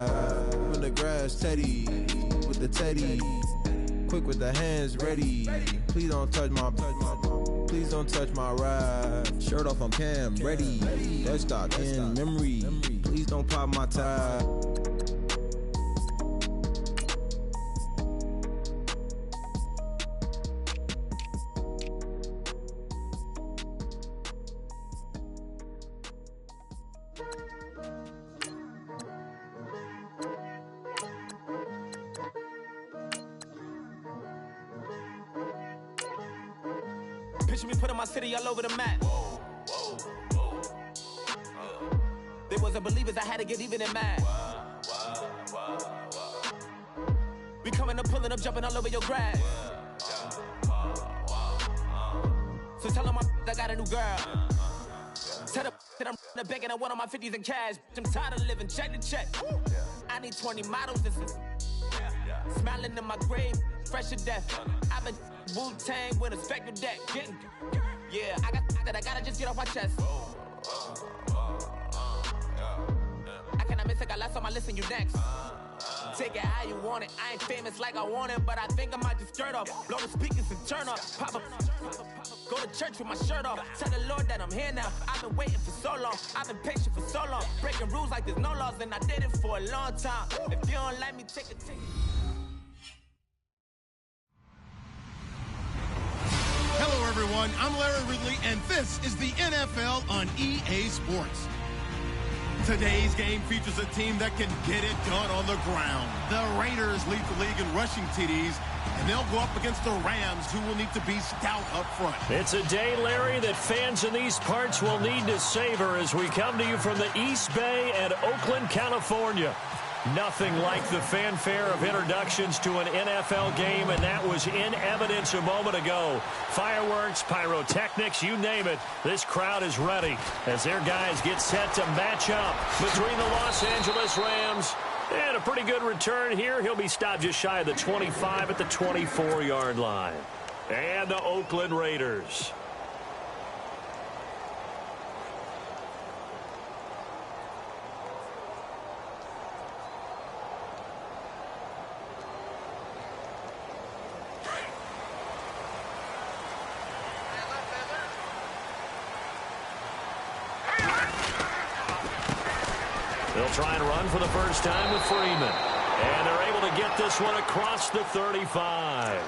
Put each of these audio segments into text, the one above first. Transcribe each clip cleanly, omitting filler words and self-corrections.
In the grass, Teddy, with the Teddy, quick with the hands ready. Please don't touch my ride. Shirt off on cam, ready. That stock in memory. Please don't pop my tie. Picture me putting my city all over the map. They wasn't believers, I had to get even in mad. We coming up, pulling up, jumping all over your grass. So tell them I got a new girl. Tell them that I'm the bank and I want all my 50s in cash. I'm tired of living check to check. I need 20 models and smiling in my grave, fresh to death. I've been Wu-Tang with a spectre deck. Yeah, I gotta just get off my chest. I cannot miss it, got last on my list and you next. Take it how you want it. I ain't famous like I want it, but I think I might just skirt off. Blow the speakers and turn up. Pop up. Go to church with my shirt off. Tell the Lord that I'm here now. I've been waiting for so long. I've been patient for so long. Breaking rules like there's no laws, and I did it for a long time. If you don't like me, take it. Hello, everyone. I'm Larry Ridley, and this is the NFL on EA Sports. Today's game features a team that can get it done on the ground. The Raiders lead the league in rushing TDs, and they'll go up against the Rams, who will need to be stout up front. It's a day, Larry, that fans in these parts will need to savor as we come to you from the East Bay and Oakland, California. Nothing like the fanfare of introductions to an NFL game, and that was in evidence a moment ago. Fireworks, pyrotechnics, you name it. This crowd is ready as their guys get set to match up between the Los Angeles Rams and a pretty good return here. He'll be stopped just shy of the 25 at the 24-yard line. And the Oakland Raiders. They'll try and run for the first time with Freeman. And they're able to get this one across the 35.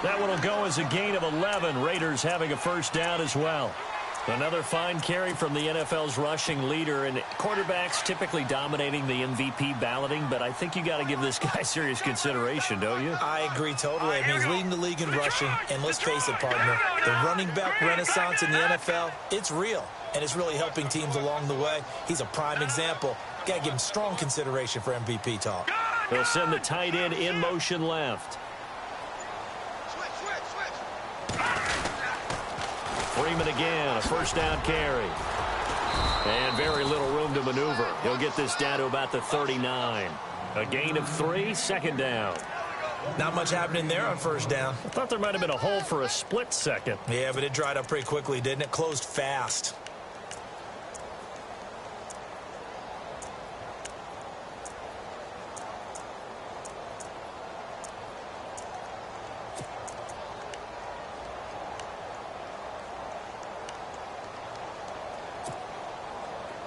That one will go as a gain of 11. Raiders having a first down as well. Another fine carry from the NFL's rushing leader, and quarterbacks typically dominating the MVP balloting, but I think you got to give this guy serious consideration, don't you? I agree totally. I mean, he's leading the league in rushing, and let's face it, partner, the running back renaissance in the NFL, it's real, and it's really helping teams along the way. He's a prime example. Got to give him strong consideration for MVP talk. They'll send the tight end in motion left. Freeman again, a first down carry. And very little room to maneuver. He'll get this down to about the 39. A gain of 3, second down. Not much happening there on first down. I thought there might have been a hole for a split second. Yeah, but it dried up pretty quickly, didn't it? Closed fast.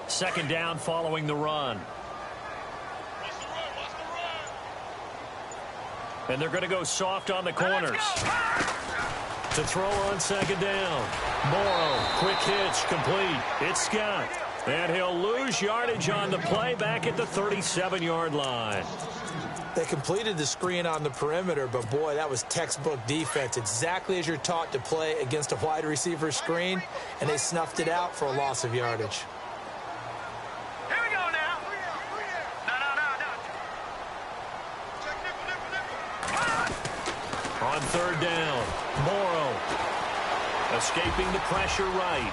Second down following the run. And they're going to go soft on the corners. To throw on second down. Morrow, quick hitch, complete. It's Scott. And he'll lose yardage on the play back at the 37-yard line. They completed the screen on the perimeter, but boy, that was textbook defense. Exactly as you're taught to play against a wide receiver screen, and they snuffed it out for a loss of yardage. On third down, Morrow escaping the pressure right.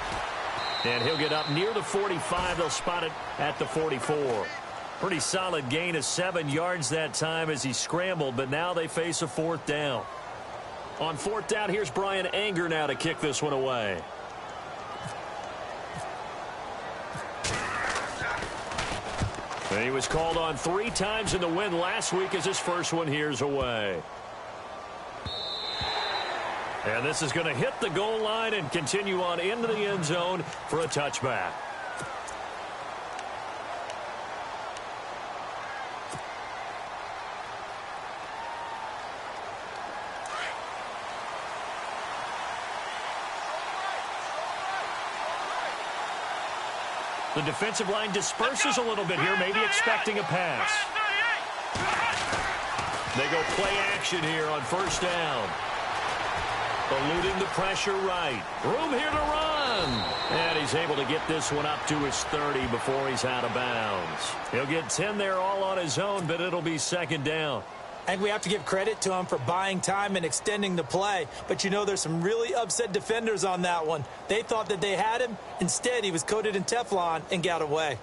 And he'll get up near the 45. They'll spot it at the 44. Pretty solid gain of 7 yards that time as he scrambled, but now they face a fourth down. On fourth down, here's Brian Anger now to kick this one away. And he was called on 3 times in the win last week as his first one here's away. And this is going to hit the goal line and continue on into the end zone for a touchback. The defensive line disperses a little bit here, maybe expecting a pass. They go play action here on first down. Eluding the pressure right. Room here to run. And he's able to get this one up to his 30 before he's out of bounds. He'll get 10 there all on his own, but it'll be second down. I think we have to give credit to him for buying time and extending the play. But, you know, there's some really upset defenders on that one. They thought that they had him. Instead, he was coated in Teflon and got away.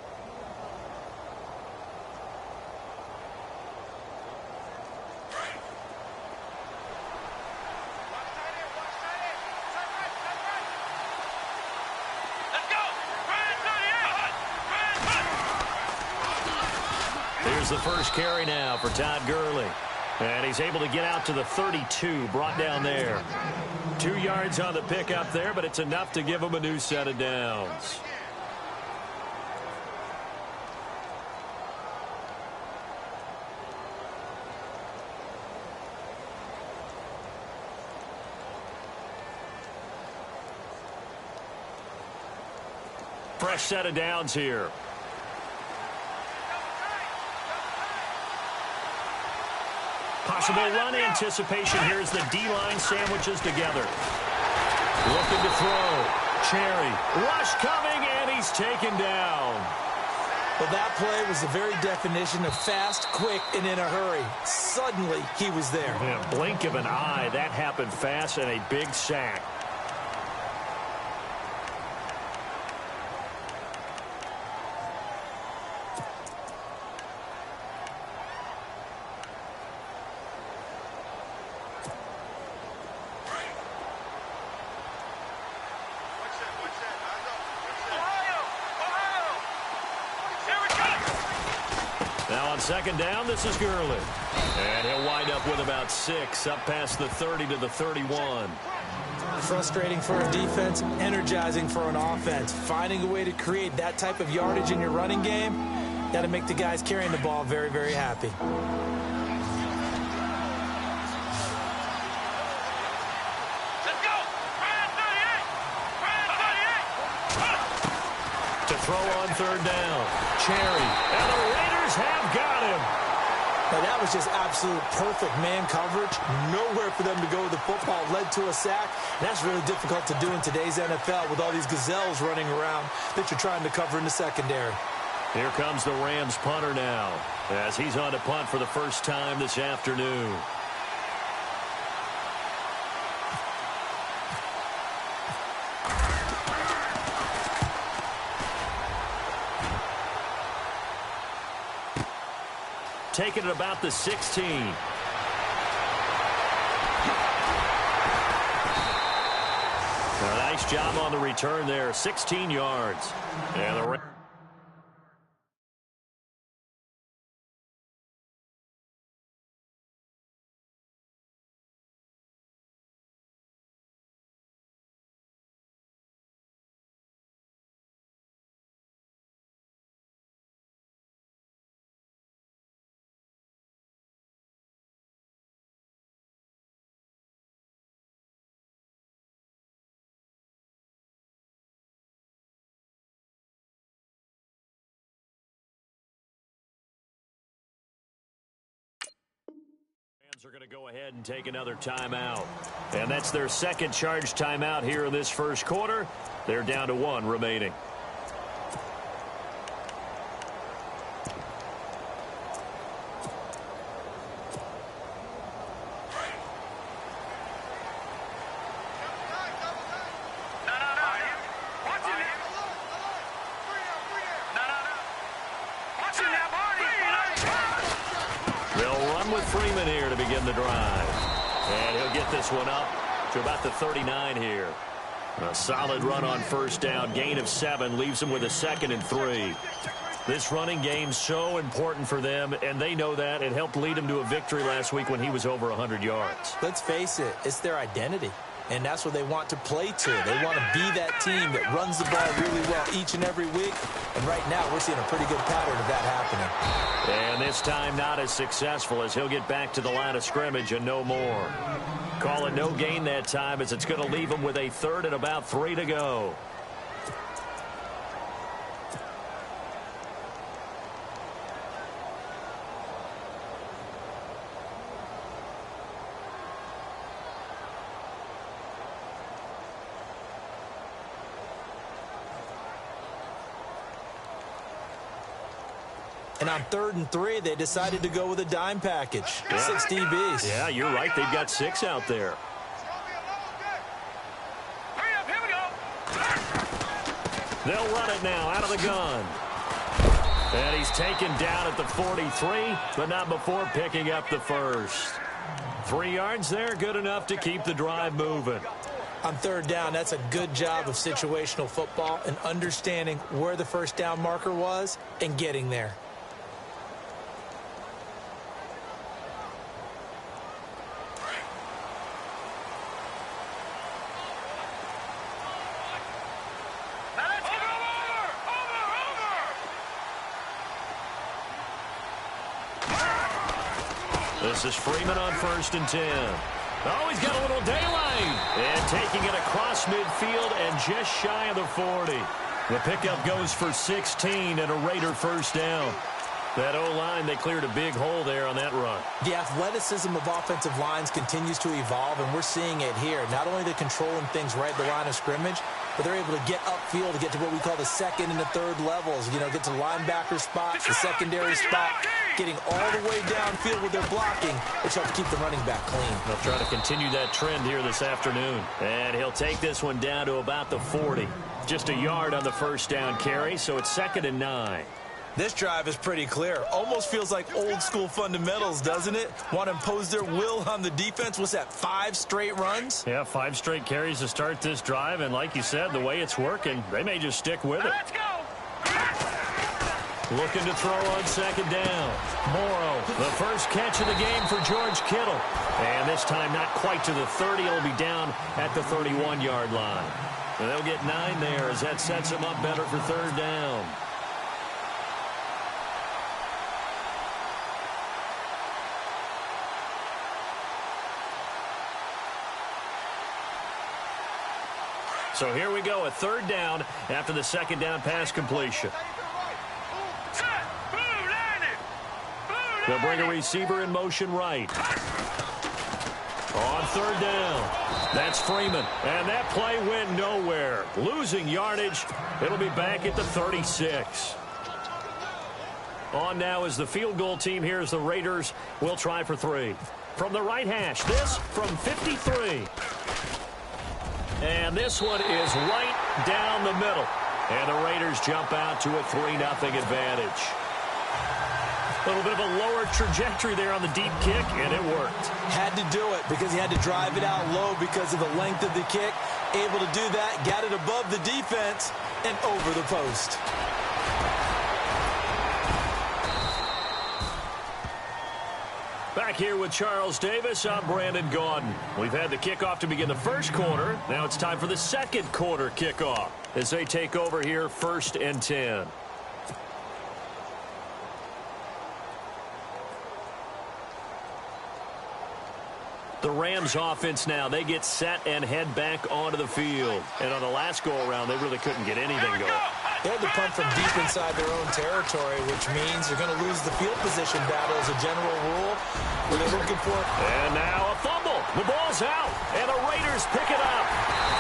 Here's the first carry now for Todd Gurley. And he's able to get out to the 32, brought down there. 2 yards on the pickup there, but it's enough to give him a new set of downs. Fresh set of downs here. Possible run anticipation here as the D-line sandwiches together. Looking to throw. Cherry. Rush coming, and he's taken down. Well, that play was the very definition of fast, quick, and in a hurry. Suddenly, he was there. Yeah, blink of an eye. That happened fast and a big sack. Now on second down, this is Gurley. And he'll wind up with about 6, up past the 30 to the 31. Frustrating for a defense, energizing for an offense. Finding a way to create that type of yardage in your running game, got to make the guys carrying the ball very, very happy. To throw on third down. Cherry. And the Raiders have got him. Now, that was just absolute perfect man coverage. Nowhere for them to go with the football. Led to a sack. And that's really difficult to do in today's NFL with all these gazelles running around that you're trying to cover in the secondary. Here comes the Rams punter now as he's on to punt for the first time this afternoon. Taking it about the 16. A nice job on the return there. 16 yards. And the are going to go ahead and take another timeout. And that's their second charge timeout here in this first quarter. They're down to 1 remaining. Freeman here to begin the drive. And he'll get this one up to about the 39 here. A solid run on first down. Gain of 7 leaves him with a 2nd and 3. This running game's so important for them, and they know that. It helped lead them to a victory last week when he was over 100 yards. Let's face it, it's their identity. And that's what they want to play to. They want to be that team that runs the ball really well each and every week. And right now, we're seeing a pretty good pattern of that happening. And this time, not as successful as he'll get back to the line of scrimmage and no more. Call it no gain that time as it's going to leave him with a third and about 3 to go. And on 3rd and 3, they decided to go with a dime package. 6 DBs. Yeah, you're right. They've got 6 out there. They'll run it now out of the gun. And he's taken down at the 43, but not before picking up the first. 3 yards there, good enough to keep the drive moving. On 3rd down, that's a good job of situational football and understanding where the first down marker was and getting there. This is Freeman on 1st and 10. Oh, he's got a little daylight. And taking it across midfield and just shy of the 40. The pickup goes for 16 and a Raider first down. That O-line, they cleared a big hole there on that run. The athleticism of offensive lines continues to evolve, and we're seeing it here. Not only they're controlling things right at the line of scrimmage, but they're able to get upfield to get to what we call the 2nd and the 3rd levels. You know, get to linebacker spots, the secondary spot, getting all the way downfield with their blocking, which helps keep the running back clean. They'll try to continue that trend here this afternoon. And he'll take this one down to about the 40. Just a yard on the first down carry, so it's 2nd and 9. This drive is pretty clear. Almost feels like old school fundamentals, doesn't it? Want to impose their will on the defense. What's that, 5 straight runs? Yeah, 5 straight carries to start this drive. And like you said, the way it's working, they may just stick with it. Let's go. Looking to throw on 2nd down. Morrow, the first catch of the game for George Kittle. And this time not quite to the 30. It'll be down at the 31-yard line. And they'll get 9 there as that sets them up better for 3rd down. So here we go, a 3rd down after the 2nd down pass completion. They'll bring a receiver in motion right. On 3rd down, that's Freeman. And that play went nowhere. Losing yardage. It'll be back at the 36. On now is the field goal team here as the Raiders will try for 3. From the right hash, this from 53. And this one is right down the middle. And the Raiders jump out to a 3-0 advantage. A little bit of a lower trajectory there on the deep kick, and it worked. Had to do it because he had to drive it out low because of the length of the kick. Able to do that, got it above the defense and over the post. Back here with Charles Davis, I'm Brandon Gaudin. We've had the kickoff to begin the first quarter. Now it's time for the second quarter kickoff as they take over here 1st and 10. The Rams offense now, they get set and head back onto the field. And on the last go-around, they really couldn't get anything going. They had to punt from deep inside their own territory, which means they're going to lose the field position battle as a general rule. Where they're looking for. And now a fumble. The ball's out, and the Raiders pick it up.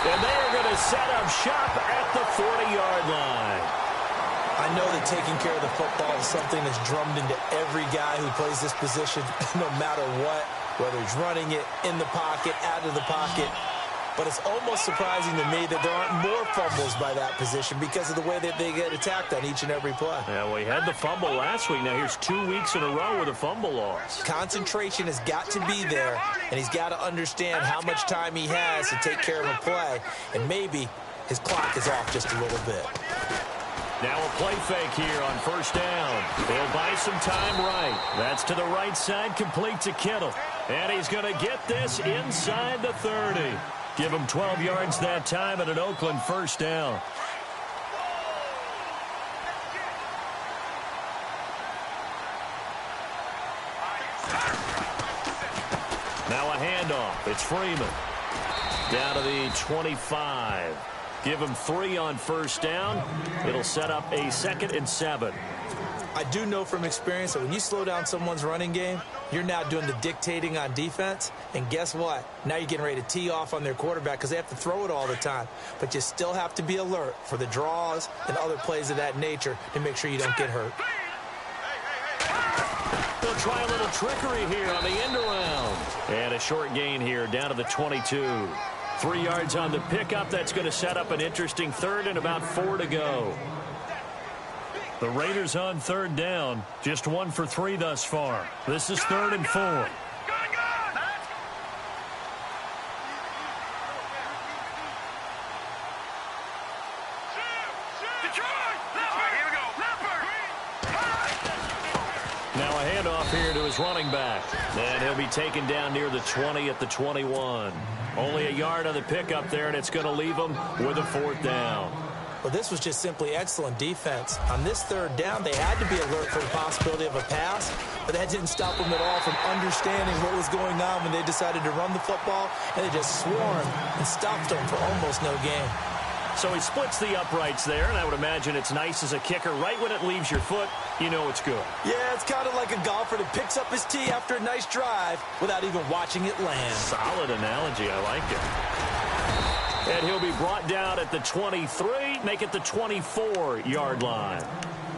And they are going to set up shop at the 40-yard line. I know that taking care of the football is something that's drummed into every guy who plays this position, no matter what. Whether he's running it in the pocket, out of the pocket. But it's almost surprising to me that there aren't more fumbles by that position because of the way that they get attacked on each and every play. Yeah, well, he had the fumble last week. Now here's 2 weeks in a row with a fumble loss. Concentration has got to be there, and he's got to understand how much time he has to take care of a play. And maybe his clock is off just a little bit. Now a play fake here on first down. He'll buy some time right. That's to the right side, complete to Kittle. And he's going to get this inside the 30. Give him 12 yards that time at an Oakland first down. Now a handoff. It's Freeman. Down to the 25. Give him 3 on first down. It'll set up a 2nd and 7. I do know from experience that when you slow down someone's running game, you're now doing the dictating on defense. And guess what? Now you're getting ready to tee off on their quarterback because they have to throw it all the time. But you still have to be alert for the draws and other plays of that nature to make sure you don't get hurt. They'll try a little trickery here on the end around. And a short gain here down to the 22. 3 yards on the pickup. That's going to set up an interesting 3rd and about 4 to go. The Raiders on 3rd down. Just 1 for 3 thus far. This is 3rd and 4. Now a handoff here to his running back. And he'll be taken down near the 20 at the 21. Only a yard on the pickup there, and it's going to leave him with a 4th down. Well, this was just simply excellent defense. On this 3rd down, they had to be alert for the possibility of a pass, but that didn't stop them at all from understanding what was going on when they decided to run the football, and they just swarmed and stopped them for almost no gain. So he splits the uprights there, and I would imagine it's nice as a kicker. Right when it leaves your foot, you know it's good. Yeah, it's kind of like a golfer that picks up his tee after a nice drive without even watching it land. Solid analogy. I like it. And he'll be brought down at the 23, make it the 24-yard line.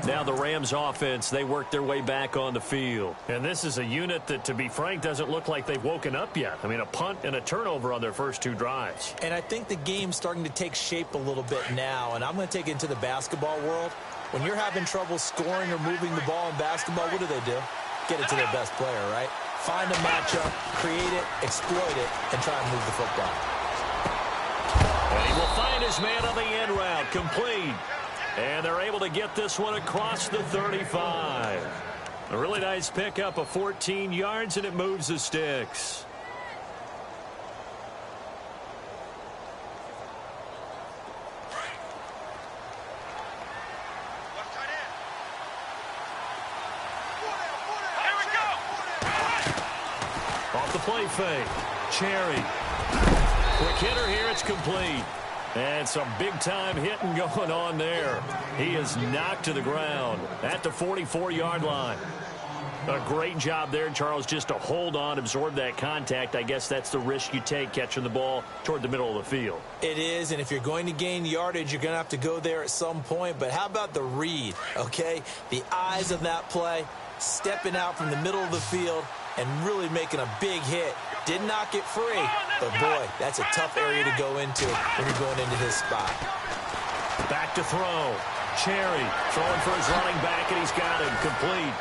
Now the Rams offense, they work their way back on the field. And this is a unit that, to be frank, doesn't look like they've woken up yet. I mean, a punt and a turnover on their first 2 drives. And I think the game's starting to take shape a little bit now. And I'm going to take it into the basketball world. When you're having trouble scoring or moving the ball in basketball, what do? Get it to their best player, right? Find a matchup, create it, exploit it, and try and move the football. And he will find his man on the end route, complete. And they're able to get this one across the 35. A really nice pickup of 14 yards, and it moves the sticks. Off the play fake. Cherry. Quick hitter here. It's complete. And some big-time hitting going on there. He is knocked to the ground at the 44-yard line. A great job there, Charles, just to hold on, absorb that contact. I guess that's the risk you take catching the ball toward the middle of the field. It is, and if you're going to gain yardage, you're going to have to go there at some point. But how about the read, okay? The eyes of that play, stepping out from the middle of the field and really making a big hit. Didn't knock it free, but boy, that's a tough area to go into when you're going into his spot. Back to throw. Cherry throwing for his running back, and he's got him complete.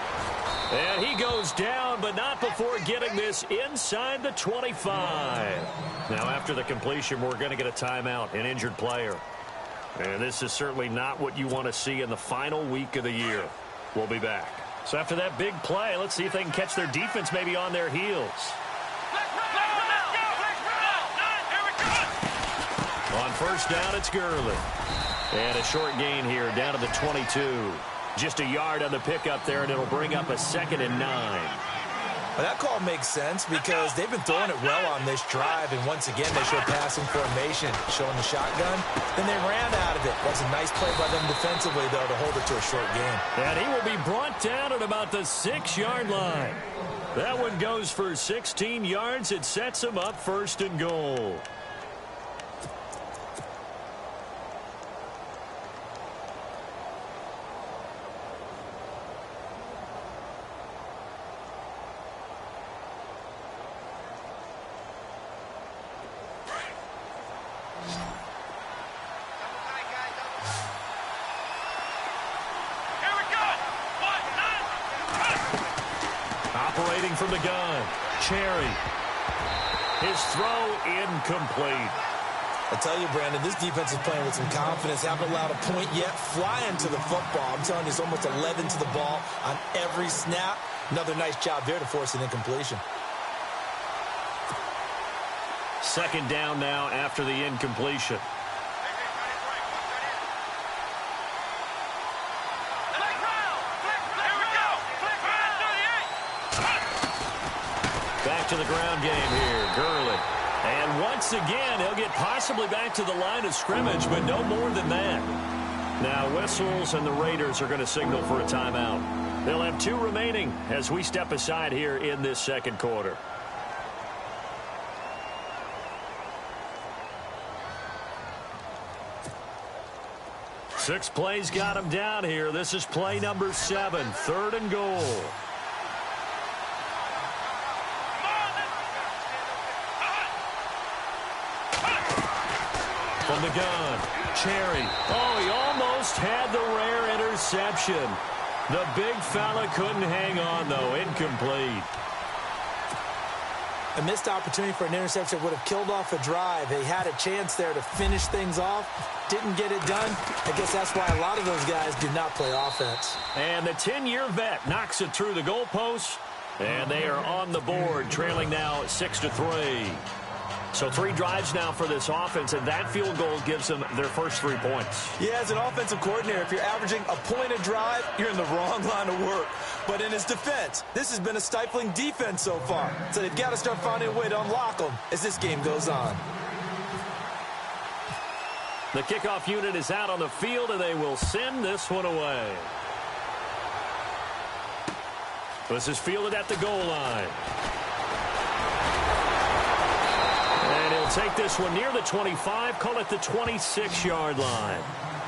And he goes down, but not before getting this inside the 25. Now, after the completion, we're going to get a timeout, an injured player. And this is certainly not what you want to see in the final week of the year. We'll be back. So after that big play, let's see if they can catch their defense maybe on their heels. On first down, it's Gurley. And a short gain here down to the 22. Just a yard on the pickup there, and it'll bring up a 2nd and 9. Well, that call makes sense because they've been throwing it well on this drive, and once again, they showed passing formation, showing the shotgun. Then they ran out of it. That's a nice play by them defensively, though, to hold it to a short gain. And he will be brought down at about the 6-yard line. That one goes for 16 yards. It sets him up 1st and goal. Operating from the gun, Cherry. His throw incomplete. I tell you, Brandon, this defense is playing with some confidence. Haven't allowed a point yet. Flying to the football. I'm telling you, it's almost 11 to the ball on every snap. Another nice job there to force an incompletion. Second down now after the incompletion. Back to the ground game here, Gurley. And once again, he'll get possibly back to the line of scrimmage, but no more than that. Now whistles, and the Raiders are going to signal for a timeout. They'll have 2 remaining as we step aside here in this second quarter. Six plays got him down here. This is play number 7, 3rd and goal. From the gun, Cherry. Oh, he almost had the rare interception. The big fella couldn't hang on, though. Incomplete. A missed opportunity for an interception would have killed off a drive. They had a chance there to finish things off. Didn't get it done. I guess that's why a lot of those guys did not play offense. And the 10-year vet knocks it through the goalpost. And they are on the board, trailing now 6-3. So 3 drives now for this offense, and that field goal gives them their first 3 points. Yeah, as an offensive coordinator, if you're averaging a point a drive, you're in the wrong line of work. But in his defense, this has been a stifling defense so far. So they've got to start finding a way to unlock them as this game goes on. The kickoff unit is out on the field, and they will send this one away. This is fielded at the goal line. And he'll take this one near the 25, call it the 26-yard line.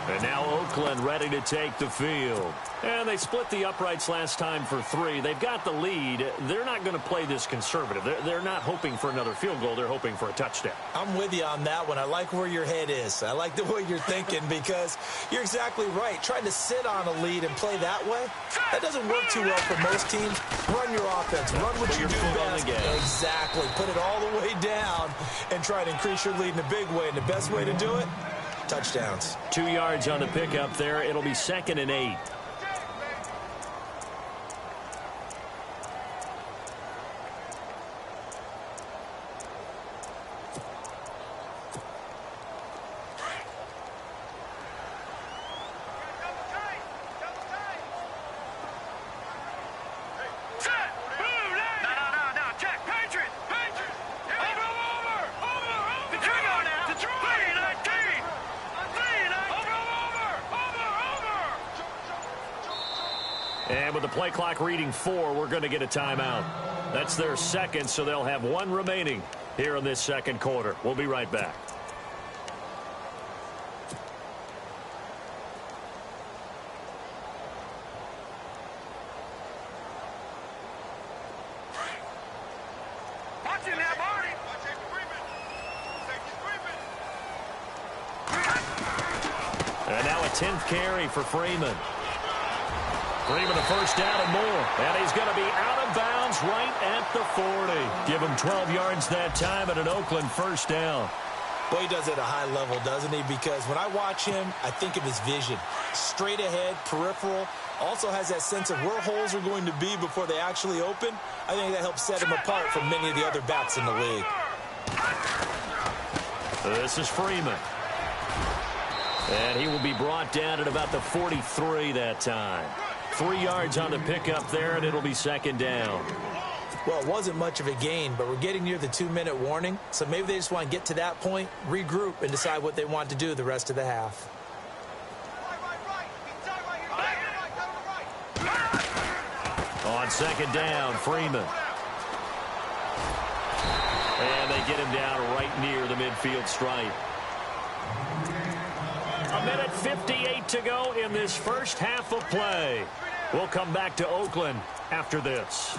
And now Oakland ready to take the field. And they split the uprights last time for 3. They've got the lead. They're not going to play this conservative. They're not hoping for another field goal. They're hoping for a touchdown. I'm with you on that one. I like where your head is. I like the way you're thinking because you're exactly right. Trying to sit on a lead and play that way, that doesn't work too well for most teams. Run your offense. Run what you do best. Exactly. Put it all the way down and try to increase your lead in a big way. And the best way to do it, touchdowns. 2 yards on the pickup there. It'll be 2nd and 8. And with the play clock reading 4, we're going to get a timeout. That's their second, so they'll have 1 remaining here in this second quarter. We'll be right back. And now a 10th carry for Freeman. Freeman a first down and more. And he's going to be out of bounds right at the 40. Give him 12 yards that time and an Oakland first down. Boy, he does it at a high level, doesn't he? Because when I watch him, I think of his vision. Straight ahead, peripheral. Also has that sense of where holes are going to be before they actually open. I think that helps set him apart from many of the other backs in the league. This is Freeman. And he will be brought down at about the 43 that time. 3 yards on the pickup there, and it'll be 2nd down. Well, it wasn't much of a gain, but we're getting near the 2-minute warning. So maybe they just want to get to that point, regroup, and decide what they want to do the rest of the half. On 2nd down, Freeman. And they get him down right near the midfield stripe. 1:58 to go in this first half of play. We'll come back to Oakland after this.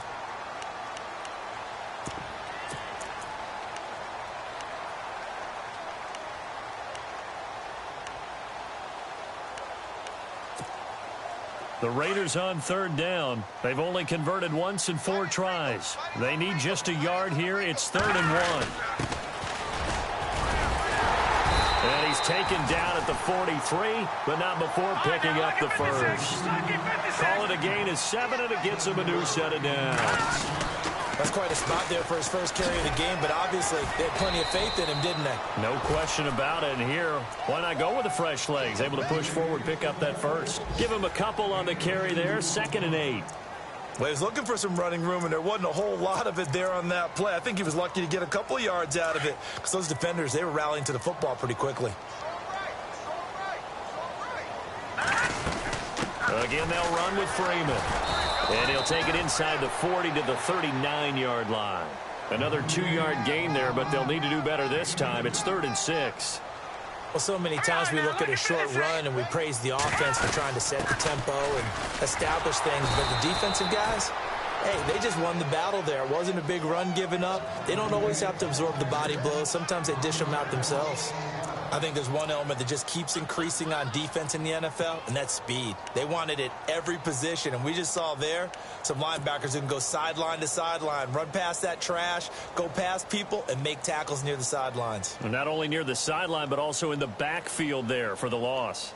The Raiders on 3rd down. They've only converted once in 4 tries. They need just a yard here. It's 3rd and 1. He's taken down at the 43, but not before picking up the first. Call it a gain of 7, and it gets him a new set of downs. That's quite a spot there for his first carry of the game, but obviously they had plenty of faith in him, didn't they? No question about it. And here, why not go with the fresh legs? Able to push forward, pick up that first. Give him a couple on the carry there, 2nd and 8. Well, he was looking for some running room, and there wasn't a whole lot of it there on that play. I think he was lucky to get a couple of yards out of it because those defenders, they were rallying to the football pretty quickly. Again, they'll run with Freeman. And he'll take it inside the 40 to the 39-yard line. Another 2-yard gain there, but they'll need to do better this time. It's 3rd and 6. Well, so many times we look at a short run and we praise the offense for trying to set the tempo and establish things. But the defensive guys, hey, they just won the battle there. It wasn't a big run given up. They don't always have to absorb the body blows. Sometimes they dish them out themselves. I think there's one element that just keeps increasing on defense in the NFL, and that's speed. They want it at every position, and we just saw there some linebackers who can go sideline to sideline, run past that trash, go past people, and make tackles near the sidelines. And not only near the sideline, but also in the backfield there for the loss.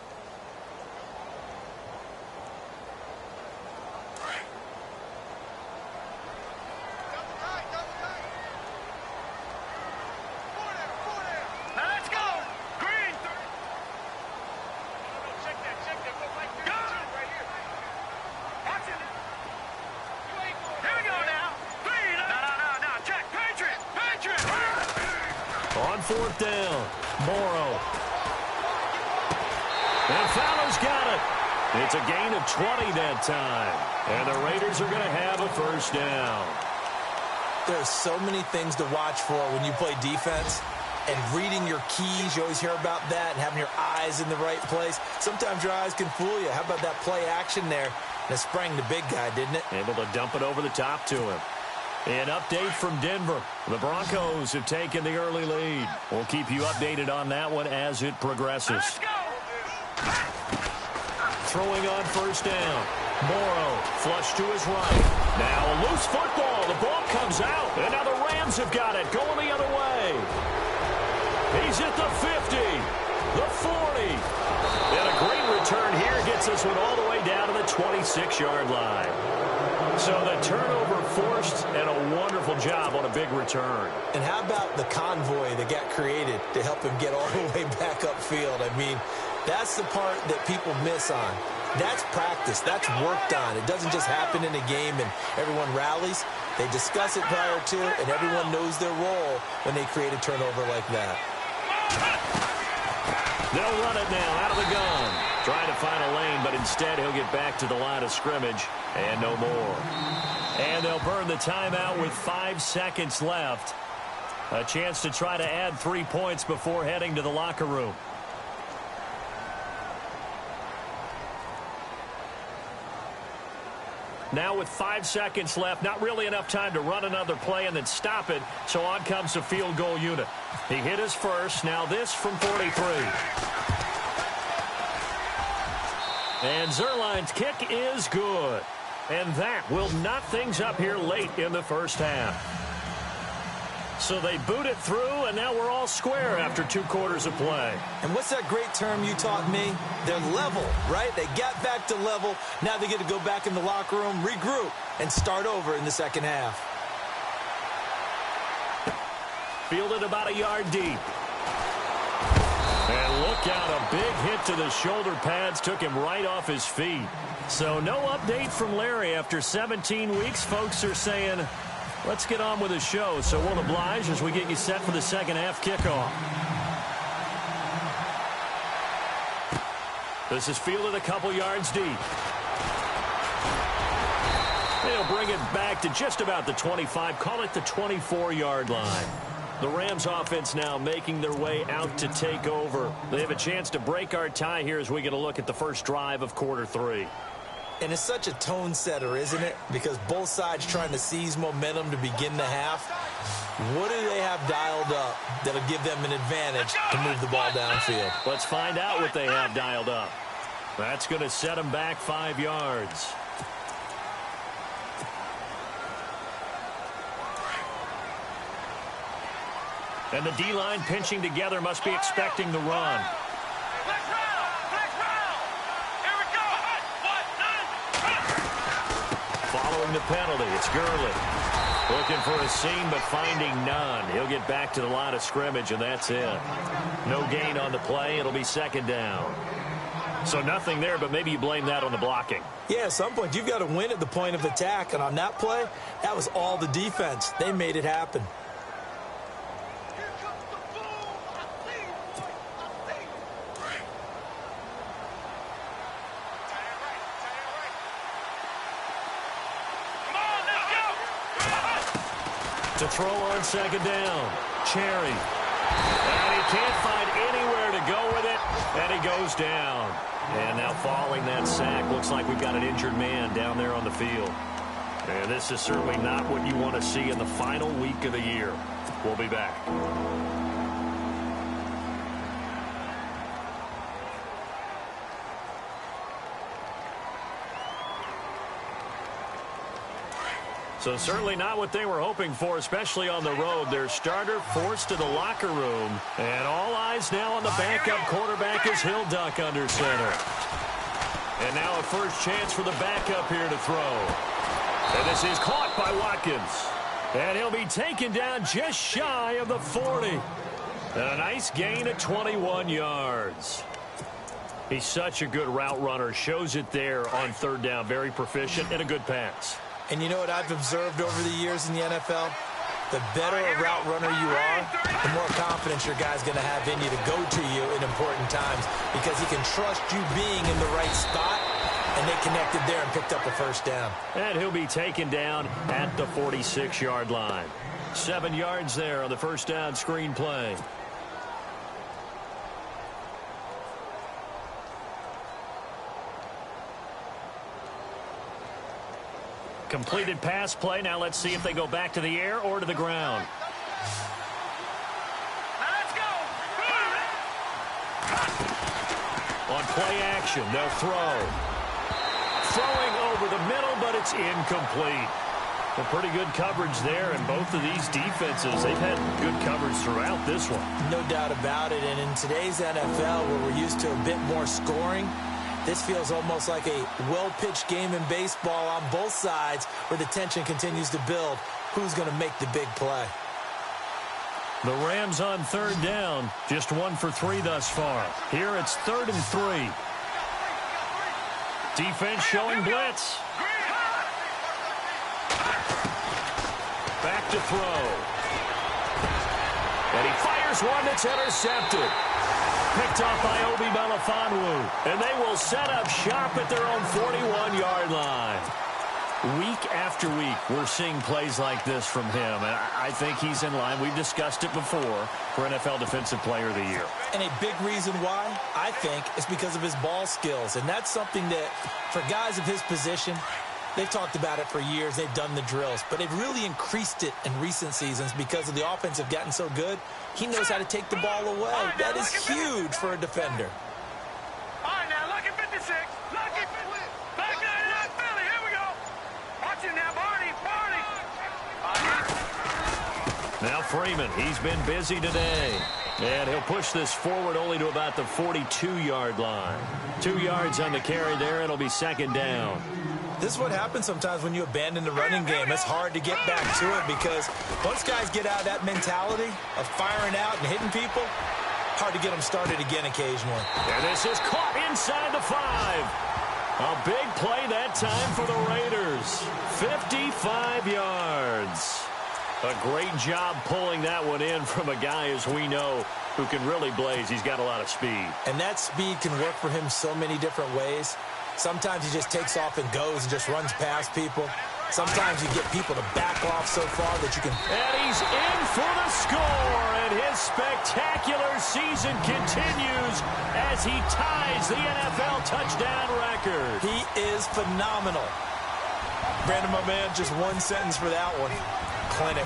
On 4th down, Morrow. And Fowler's got it. It's a gain of 20 that time. And the Raiders are going to have a first down. There's so many things to watch for when you play defense. And reading your keys, you always hear about that, and having your eyes in the right place. Sometimes your eyes can fool you. How about that play action there? That sprang the big guy, didn't it? Able to dump it over the top to him. An update from Denver. The Broncos have taken the early lead. We'll keep you updated on that one as it progresses. Throwing on 1st down. Morrow flush to his right. Now a loose football. The ball comes out. And now the Rams have got it going the other way. He's at the 50. The 40. And a great return here gets this one all the way down to the 26-yard line. So the turnover forced, and a wonderful job on a big return. And how about the convoy that got created to help him get all the way back upfield? I mean, that's the part that people miss on. That's practice. That's worked on. It doesn't just happen in a game and everyone rallies. They discuss it prior to, and everyone knows their role when they create a turnover like that. They'll run it now out of the gun. Trying to find a lane, but instead he'll get back to the line of scrimmage and no more. And they'll burn the timeout with 5 seconds left. A chance to try to add 3 points before heading to the locker room. Now with 5 seconds left, not really enough time to run another play and then stop it, so on comes the field goal unit. He hit his first, now this from 43. And Zerline's kick is good. And that will knot things up here late in the first half. So they boot it through, and now we're all square after 2 quarters of play. And what's that great term you taught me? They're level, right? They got back to level. Now they get to go back in the locker room, regroup, and start over in the second half. Fielded about a yard deep. And look out, a big hit to the shoulder pads took him right off his feet. So no update from Larry after 17 weeks. Folks are saying, let's get on with the show. So we'll oblige as we get you set for the second half kickoff. This is fielded a couple yards deep. They'll bring it back to just about the 25, call it the 24-yard line. The Rams offense now making their way out to take over. They have a chance to break our tie here as we get a look at the first drive of quarter 3. And it's such a tone setter, isn't it? Because both sides trying to seize momentum to begin the half. What do they have dialed up that'll give them an advantage to move the ball downfield? Let's find out what they have dialed up. That's going to set them back 5 yards. And the D-line pinching together must be expecting the run. Following the penalty, it's Gurley. Looking for a seam, but finding none. He'll get back to the line of scrimmage, and that's it. No gain on the play. It'll be second down. So nothing there, but maybe you blame that on the blocking. Yeah, at some point, you've got to win at the point of attack. And on that play, that was all the defense. They made it happen. To throw on second down. Cherry. And he can't find anywhere to go with it. And he goes down. And now following that sack, looks like we've got an injured man down there on the field. And this is certainly not what you want to see in the final week of the year. We'll be back. So certainly not what they were hoping for, especially on the road. Their starter forced to the locker room. And all eyes now on the backup quarterback as he'll duck under center. And now a first chance for the backup here to throw. And this is caught by Watkins. And he'll be taken down just shy of the 40. And a nice gain of 21 yards. He's such a good route runner. Shows it there on third down. Very proficient and a good pass. And you know what I've observed over the years in the NFL? The better a route runner you are, the more confidence your guy's going to have in you to go to you in important times because he can trust you being in the right spot, and they connected there and picked up a first down. And he'll be taken down at the 46-yard line. 7 yards there on the first down screen play. Completed pass play. Now let's see if they go back to the air or to the ground. Let's go. On play action, they'll throw. Throwing over the middle, but it's incomplete. Well, pretty good coverage there, and both of these defenses, they've had good coverage throughout this one. No doubt about it, and in today's NFL, where we're used to a bit more scoring, this feels almost like a well-pitched game in baseball on both sides where the tension continues to build. Who's going to make the big play? The Rams on third down, just 1 for 3 thus far. Here it's 3rd and 3. Defense showing blitz. Back to throw. And he fires one that's intercepted. Picked off by Obi Melifonwu. And they will set up shop at their own 41-yard line. Week after week, we're seeing plays like this from him. And I think he's in line. We've discussed it before for NFL Defensive Player of the Year. And a big reason why, I think, is because of his ball skills. And that's something that, for guys of his position, they've talked about it for years. They've done the drills. But they've really increased it in recent seasons because of the offense have gotten so good. He knows how to take the ball away. That is huge for a defender. All right, now, lucky 56. Lucky 50. Back 99, Philly. Here we go. Watch it now, Barney. Now Freeman, he's been busy today. And he'll push this forward only to about the 42-yard line. 2 yards on the carry there. It'll be second down. This is what happens sometimes when you abandon the running game. It's hard to get back to it because once guys get out of that mentality of firing out and hitting people, hard to get them started again occasionally. And this is caught inside the 5. A big play that time for the Raiders. 55 yards. A great job pulling that one in from a guy, as we know, who can really blaze. He's got a lot of speed. And that speed can work for him so many different ways. Sometimes he just takes off and goes and just runs past people. Sometimes you get people to back off so far that you can... And he's in for the score, and his spectacular season continues as he ties the NFL touchdown record. He is phenomenal. Brandon, my man, just one sentence for that one. Clinic.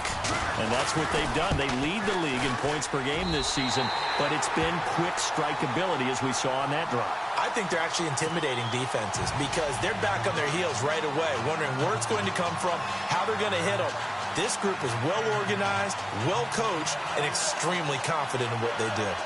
And that's what they've done. They lead the league in points per game this season, but it's been quick strikeability as we saw on that drive. I think they're actually intimidating defenses because they're back on their heels right away, wondering where it's going to come from, how they're going to hit them. This group is well organized, well coached, and extremely confident in what they did.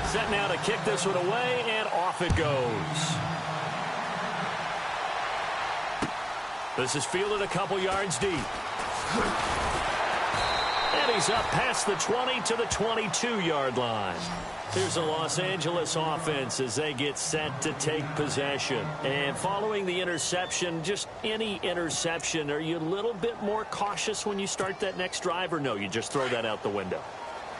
Set now to kick this one away, and off it goes. This is fielded a couple yards deep. And he's up past the 20 to the 22-yard line. Here's the Los Angeles offense as they get set to take possession. And following the interception, just any interception, are you a little bit more cautious when you start that next drive, or no, you just throw that out the window?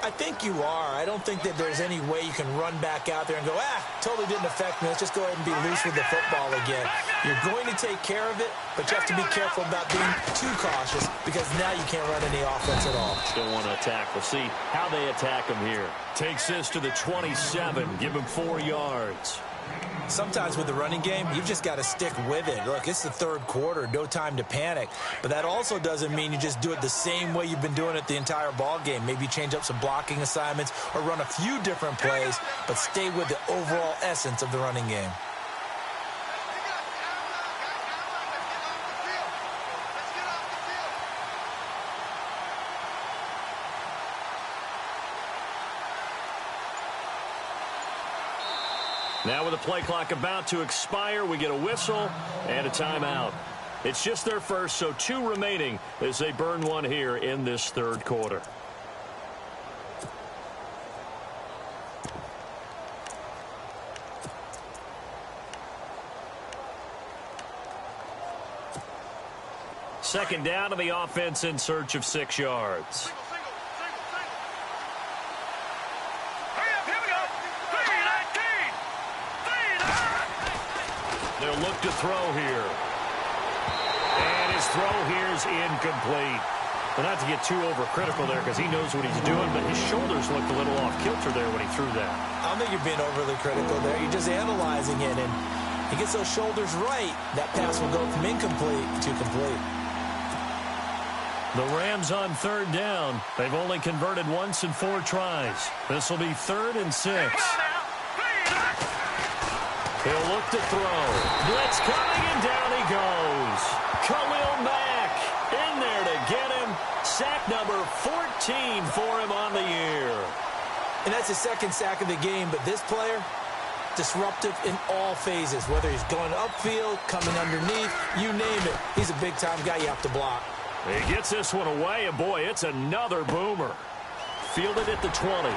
I think you are. I don't think that there's any way you can run back out there and go, totally didn't affect me. Let's just go ahead and be loose with the football again. You're going to take care of it, but you have to be careful about being too cautious because now you can't run any offense at all. Still want to attack. We'll see how they attack him here. Takes this to the 27. Give him 4 yards. Sometimes with the running game, you've just got to stick with it. Look, it's the third quarter, no time to panic. But that also doesn't mean you just do it the same way you've been doing it the entire ball game. Maybe change up some blocking assignments or run a few different plays, but stay with the overall essence of the running game. Now with the play clock about to expire, we get a whistle and a timeout. It's just their first, so 2 remaining as they burn one here in this third quarter. Second down, and the offense in search of 6 yards. They'll look to throw here. And his throw here is incomplete. Well, not to get too overcritical there because he knows what he's doing, but his shoulders looked a little off kilter there when he threw that. I don't think you're being overly critical there. You're just analyzing it, and he gets those shoulders right. That pass will go from incomplete to complete. The Rams on third down. They've only converted once in 4 tries. This will be 3rd and 6. He'll look to throw. Blitz coming, and down he goes. Khalil Mack in there to get him. Sack number 14 for him on the year. And that's his 2nd sack of the game, but this player, disruptive in all phases. Whether he's going upfield, coming underneath, you name it. He's a big-time guy you have to block. He gets this one away, and boy, it's another boomer. Fielded at the 20.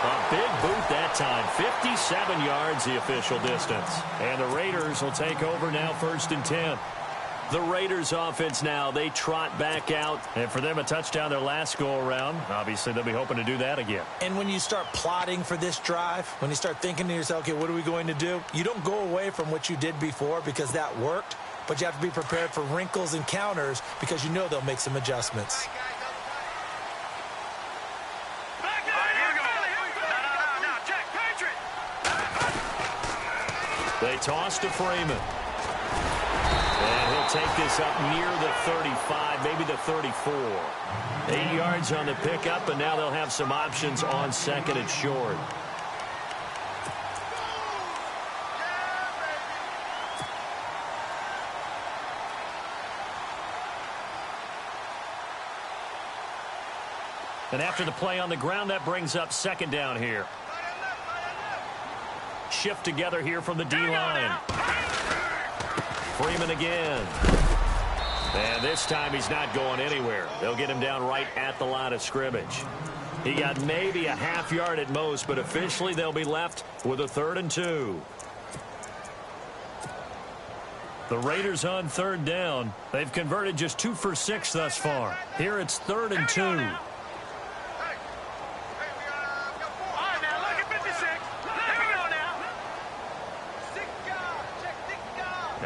A big boot that time. 57 yards the official distance. And the Raiders will take over now 1st and 10. The Raiders offense now, they trot back out. And for them, a touchdown their last go-around. Obviously, they'll be hoping to do that again. And when you start plotting for this drive, when you start thinking to yourself, okay, what are we going to do? You don't go away from what you did before because that worked. But you have to be prepared for wrinkles and counters because you know they'll make some adjustments. They toss to Freeman. And he'll take this up near the 35, maybe the 34. 8 yards on the pickup, and now they'll have some options on 2nd and short. And after the play on the ground, that brings up 2nd down here. Shift together here from the D-line. Freeman again. And this time he's not going anywhere. They'll get him down right at the line of scrimmage. He got maybe a half yard at most, but officially they'll be left with a 3rd and 2. The Raiders on 3rd down. They've converted just 2 for 6 thus far. Here it's 3rd and 2.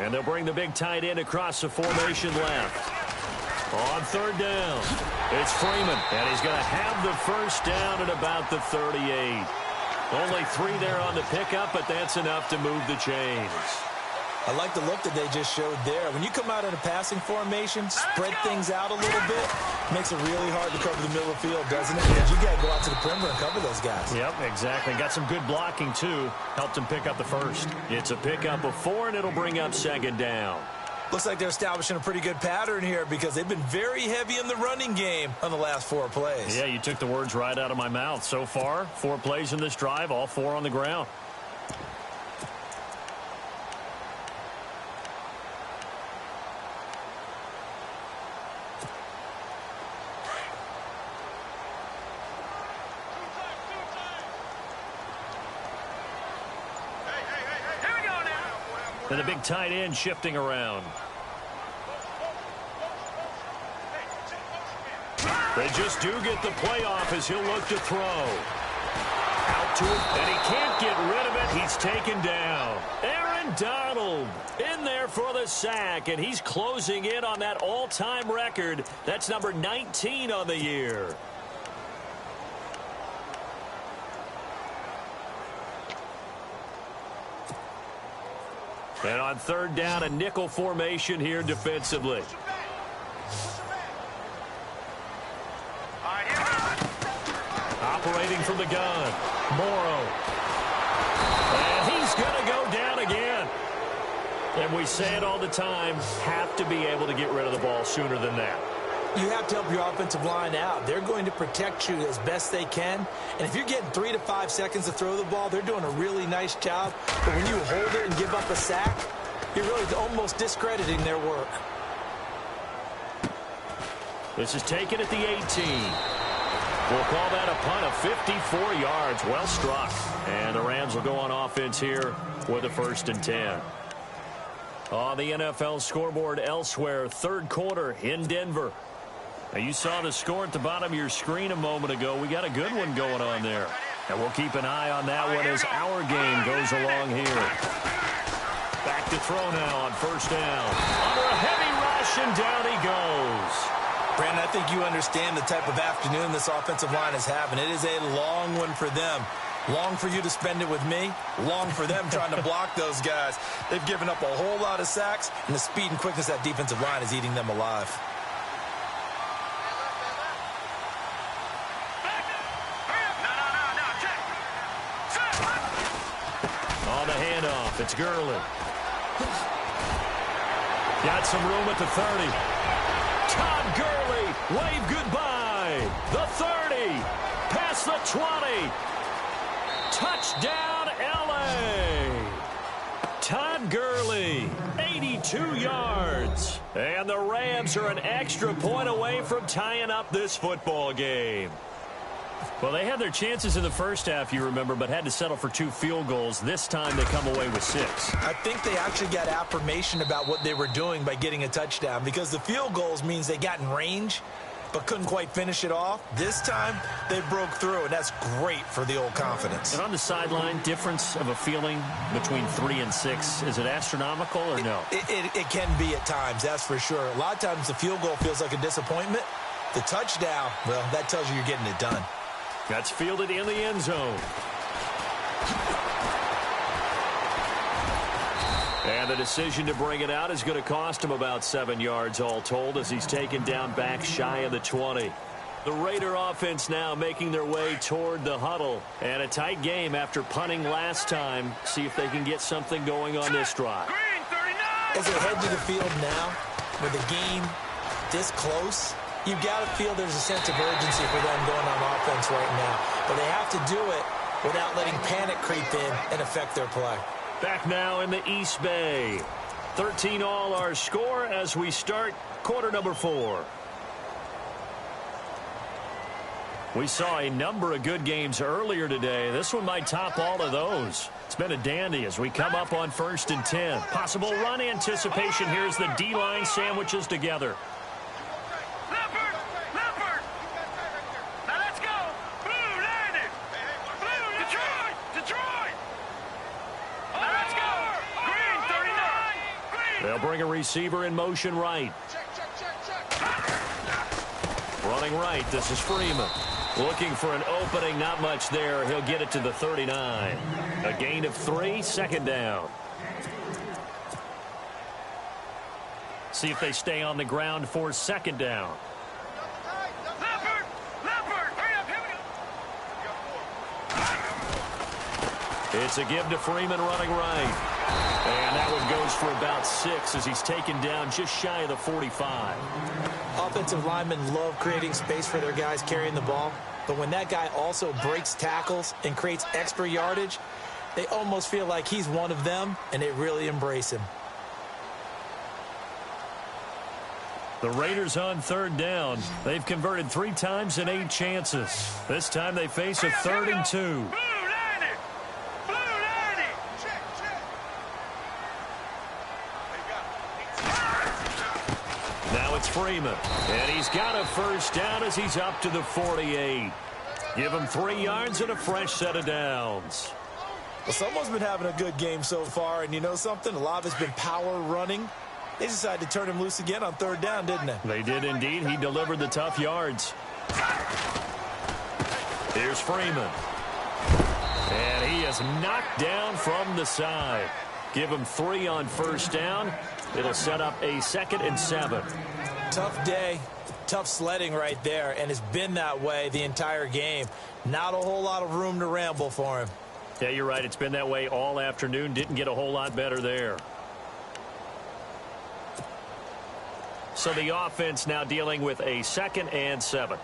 And they'll bring the big tight end across the formation left. On 3rd down, it's Freeman, and he's going to have the 1st down at about the 38. Only 3 there on the pickup, but that's enough to move the chains. I like the look that they just showed there. When you come out in a passing formation, spread things out a little bit, makes it really hard to cover the middle of the field, doesn't it? Because you got to go out to the perimeter and cover those guys. Yep, exactly. Got some good blocking, too. Helped him pick up the first. It's a pickup of 4, and it'll bring up second down. Looks like they're establishing a pretty good pattern here because they've been very heavy in the running game on the last 4 plays. Yeah, you took the words right out of my mouth. So far, 4 plays in this drive, all 4 on the ground. And the big tight end shifting around. They just do get the play off as he'll look to throw. Out to him, and he can't get rid of it. He's taken down. Aaron Donald in there for the sack, and he's closing in on that all-time record. That's number 19 on the year. And on third down, a nickel formation here defensively. Operating from the gun, Morrow. And he's going to go down again. And we say it all the time, have to be able to get rid of the ball sooner than that. You have to help your offensive line out. They're going to protect you as best they can. And if you're getting 3 to 5 seconds to throw the ball, they're doing a really nice job. But when you hold it and give up a sack, you're really almost discrediting their work. This is taken at the 18. We'll call that a punt of 54 yards. Well struck. And the Rams will go on offense here with a 1st and 10. On the NFL scoreboard elsewhere, third quarter in Denver. Now, you saw the score at the bottom of your screen a moment ago. We got a good one going on there. And we'll keep an eye on that one as our game goes along here. Back to throw now on 1st down. Under a heavy rush, and down he goes. Brandon, I think you understand the type of afternoon this offensive line is having. It is a long one for them. Long for you to spend it with me. Long for them trying to block those guys. They've given up a whole lot of sacks, and the speed and quickness of that defensive line is eating them alive. On the handoff, it's Gurley. Got some room at the 30. Todd Gurley, wave goodbye. The 30, past the 20. Touchdown, L.A. Todd Gurley, 82 yards. And the Rams are an extra point away from tying up this football game. Well, they had their chances in the first half, you remember, but had to settle for 2 field goals. This time they come away with 6. I think they actually got affirmation about what they were doing by getting a touchdown, because the field goals means they got in range but couldn't quite finish it off. This time they broke through, and that's great for the old confidence. And on the sideline, difference of a feeling between 3 and 6, is it astronomical or no? It can be at times, that's for sure. A lot of times the field goal feels like a disappointment. The touchdown, well, that tells you you're getting it done. That's fielded in the end zone. And the decision to bring it out is going to cost him about 7 yards all told as he's taken down back shy of the 20. The Raider offense now making their way toward the huddle. And a tight game after punting last time. See if they can get something going on this drive. As they head to the field now, with the game this close, you've got to feel there's a sense of urgency for them going on offense right now. But they have to do it without letting panic creep in and affect their play. Back now in the East Bay. 13 all our score as we start quarter number 4. We saw a number of good games earlier today. This one might top all of those. It's been a dandy as we come up on 1st and 10. Possible run anticipation. Here's the D-line sandwiches together. They'll bring a receiver in motion right. Running right, this is Freeman. Looking for an opening, not much there. He'll get it to the 39. A gain of 3, second down. See if they stay on the ground for second down. It's a give to Freeman running right. And that one goes for about 6 as he's taken down just shy of the 45. Offensive linemen love creating space for their guys carrying the ball. But when that guy also breaks tackles and creates extra yardage, they almost feel like he's one of them, and they really embrace him. The Raiders on third down. They've converted 3 times in 8 chances. This time they face a 3rd and 2. Now it's Freeman. And he's got a first down as he's up to the 48. Give him 3 yards and a fresh set of downs. Well, someone's been having a good game so far, and you know something? A lot of it's been power running. They decided to turn him loose again on 3rd down, didn't they? They did indeed. He delivered the tough yards. Here's Freeman. And he is knocked down from the side. Give him 3 on first down. It'll set up a 2nd and 7. Tough day, tough sledding right there, and it's been that way the entire game. Not a whole lot of room to ramble for him. Yeah, you're right. It's been that way all afternoon. Didn't get a whole lot better there. So the offense now dealing with a 2nd and 7.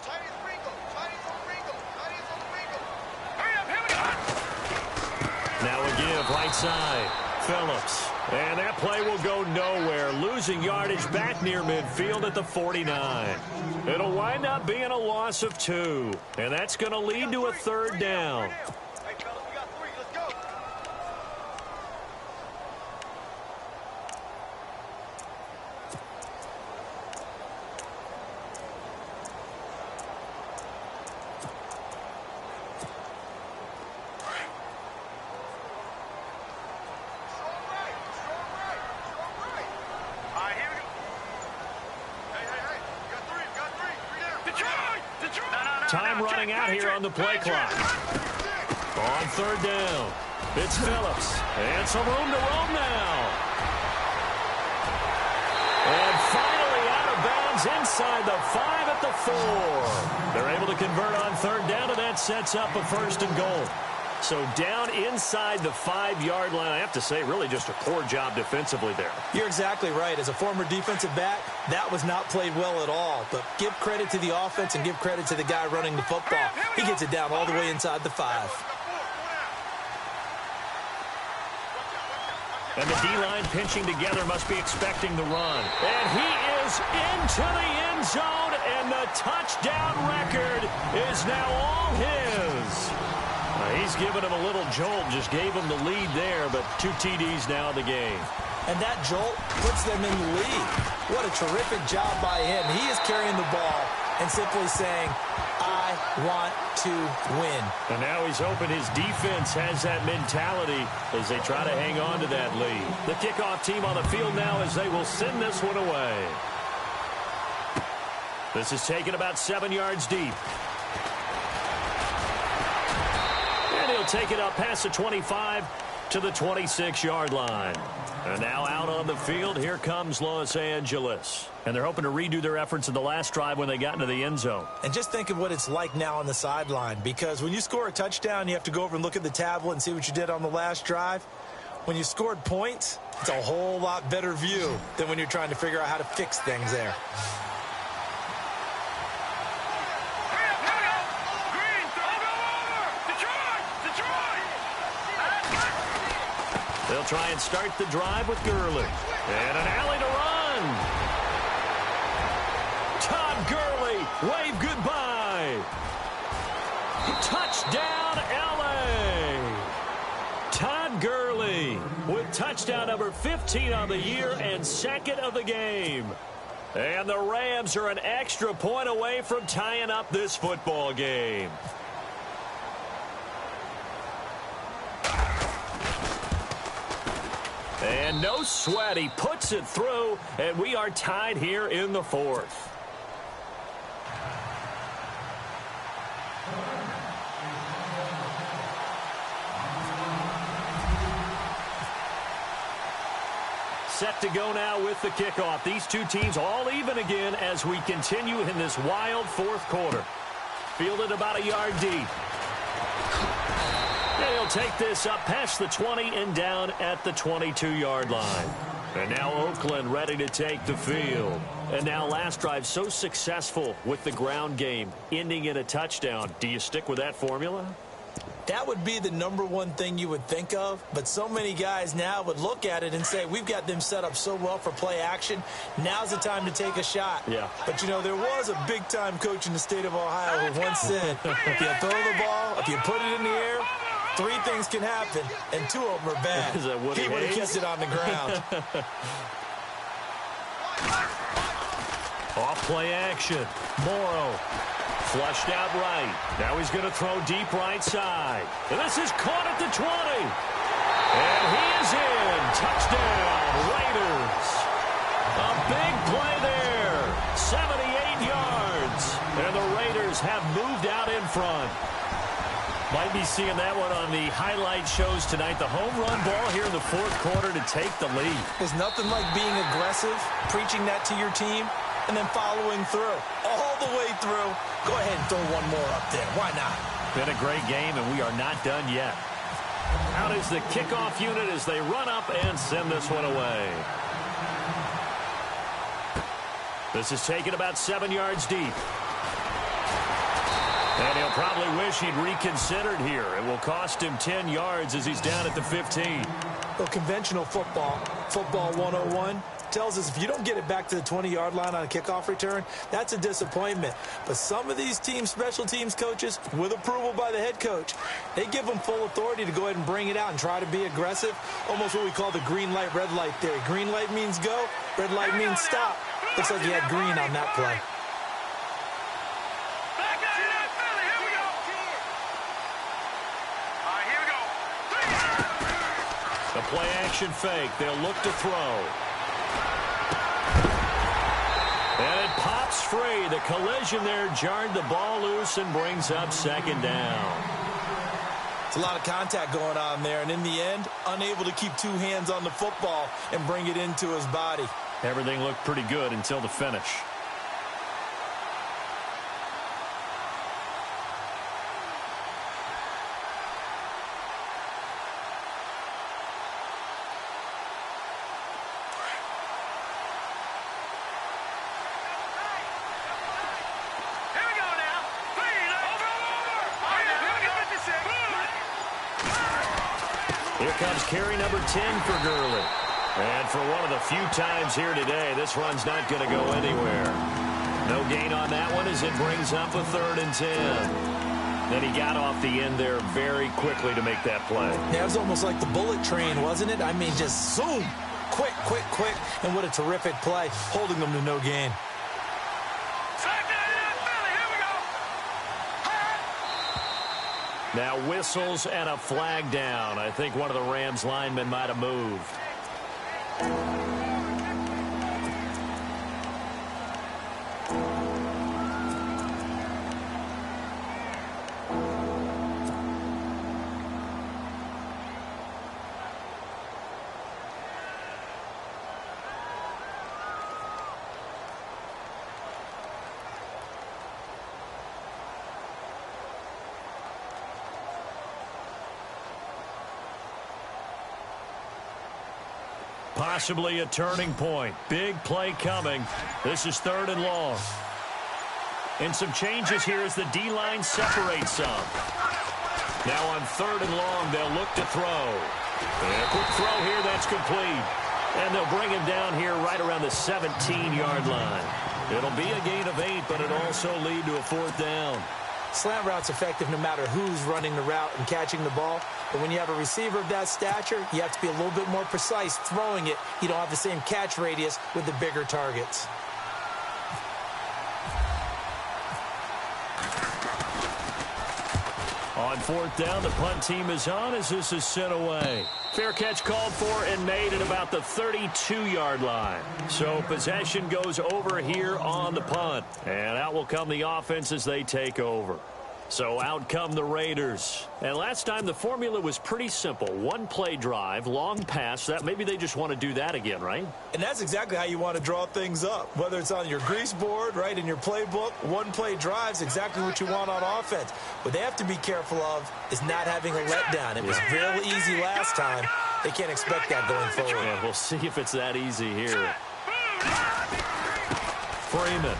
Now a give right side. Phillips. And that play will go nowhere. Losing yardage back near midfield at the 49. It'll wind up being a loss of 2. And that's going to lead to a 3rd down. Time running out here on the play clock. On 3rd down, it's Phillips. And some room to roam now. And finally out of bounds inside the 5 at the 4. They're able to convert on 3rd down, and that sets up a 1st and goal. So down inside the 5-yard line. I have to say, really just a poor job defensively there. You're exactly right. As a former defensive back, that was not played well at all. But give credit to the offense and give credit to the guy running the football. He gets it down all the way inside the 5. And the D-line pinching together must be expecting the run. And he is into the end zone, and the touchdown record is now all his. He's given him a little jolt, just gave him the lead there, but 2 TDs now in the game. And that jolt puts them in the lead. What a terrific job by him. He is carrying the ball and simply saying, I want to win. And now he's hoping his defense has that mentality as they try to hang on to that lead. The kickoff team on the field now as they will send this one away. This is taken about 7 yards deep. And he'll take it up past the 25 to the 26-yard line. And now out on the field, here comes Los Angeles. And they're hoping to redo their efforts in the last drive when they got into the end zone. And just think of what it's like now on the sideline, because when you score a touchdown, you have to go over and look at the tablet and see what you did on the last drive. When you scored points, it's a whole lot better view than when you're trying to figure out how to fix things there. They'll try and start the drive with Gurley. And an alley to run. Todd Gurley, wave goodbye. Touchdown, L.A. Todd Gurley with touchdown number 15 on the year and 2nd of the game. And the Rams are an extra point away from tying up this football game. And no sweat, he puts it through, and we are tied here in the 4th. Set to go now with the kickoff. These two teams all even again as we continue in this wild fourth quarter. Fielded about a yard deep. And he'll take this up past the 20 and down at the 22-yard line. And now Oakland ready to take the field. And now last drive so successful with the ground game, ending in a touchdown. Do you stick with that formula? That would be the #1 thing you would think of, but so many guys now would look at it and say, we've got them set up so well for play action. Now's the time to take a shot. Yeah. But, you know, there was a big-time coach in the state of Ohio who once said, if you throw the ball, if you put it in the air, 3 things can happen, and 2 of them are bad. He would have kept it on the ground. Off play action. Morrow. Flushed out right. Now he's going to throw deep right side. And this is caught at the 20. And he is in. Touchdown, Raiders. A big play there. 78 yards. And the Raiders have moved out in front. Might be seeing that one on the highlight shows tonight. The home run ball here in the fourth quarter to take the lead. There's nothing like being aggressive, preaching that to your team, and then following through. All the way through. Go ahead and throw one more up there. Why not? Been a great game, and we are not done yet. Out is the kickoff unit as they run up and send this one away. This is taken about 7 yards deep. And he'll probably wish he'd reconsidered here. It will cost him 10 yards as he's down at the 15. Well, conventional football 101, tells us if you don't get it back to the 20-yard line on a kickoff return, that's a disappointment. But some of these teams, special teams coaches, with approval by the head coach, they give them full authority to go ahead and bring it out and try to be aggressive, almost what we call the green light, red light theory. Green light means go, red light means stop. Looks like he had green on that play. The play action fake. They'll look to throw. And it pops free. The collision there jarred the ball loose and brings up second down. It's a lot of contact going on there, and in the end, unable to keep 2 hands on the football and bring it into his body. Everything looked pretty good until the finish. Here comes carry number 10 for Gurley. And for one of the few times here today, this run's not going to go anywhere. No gain on that one as it brings up a 3rd and 10. Then he got off the end there very quickly to make that play. Yeah, it was almost like the bullet train, wasn't it? I mean, just zoom. Quick, quick, quick. And what a terrific play, holding them to no gain. Now whistles and a flag down. I think one of the Rams linemen might have moved. Possibly a turning point. Big play coming. This is 3rd and long. And some changes here as the D-line separates some. Now on 3rd and long, they'll look to throw. And a quick throw here, that's complete. And they'll bring him down here right around the 17-yard line. It'll be a gain of 8, but it'll also lead to a 4th down. Slant route's effective no matter who's running the route and catching the ball. But when you have a receiver of that stature, you have to be a little bit more precise throwing it. You don't have the same catch radius with the bigger targets. On 4th down, the punt team is on as this is sent away. Fair catch called for and made at about the 32-yard line. So possession goes over here on the punt. And out will come the offense as they take over. So out come the Raiders. And last time the formula was pretty simple. One play drive, long pass. That maybe they just want to do that again, right? And that's exactly how you want to draw things up. Whether it's on your grease board, right, in your playbook, one play drive is exactly what you want on offense. What they have to be careful of is not having a letdown. It was real easy last time. They can't expect that going forward. Yeah, we'll see if it's that easy here. Freeman.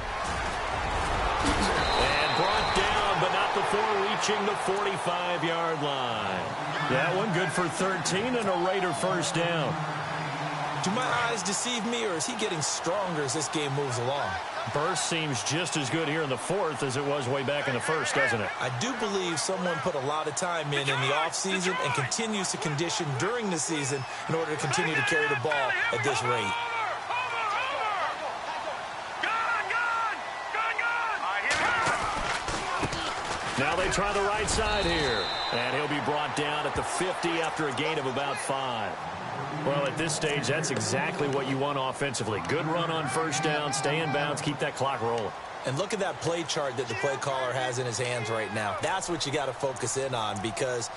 And brought down, but not before reaching the 45-yard line. That one good for 13 and a Raider first down. Do my eyes deceive me, or is he getting stronger as this game moves along? Burst seems just as good here in the fourth as it was way back in the first, doesn't it? I do believe someone put a lot of time in the offseason and continues to condition during the season in order to continue to carry the ball at this rate. Now they try the right side here. And he'll be brought down at the 50 after a gain of about 5. Well, at this stage, that's exactly what you want offensively. Good run on first down, stay in bounds, keep that clock rolling. And look at that play chart that the play caller has in his hands right now. That's what you got to focus in on, because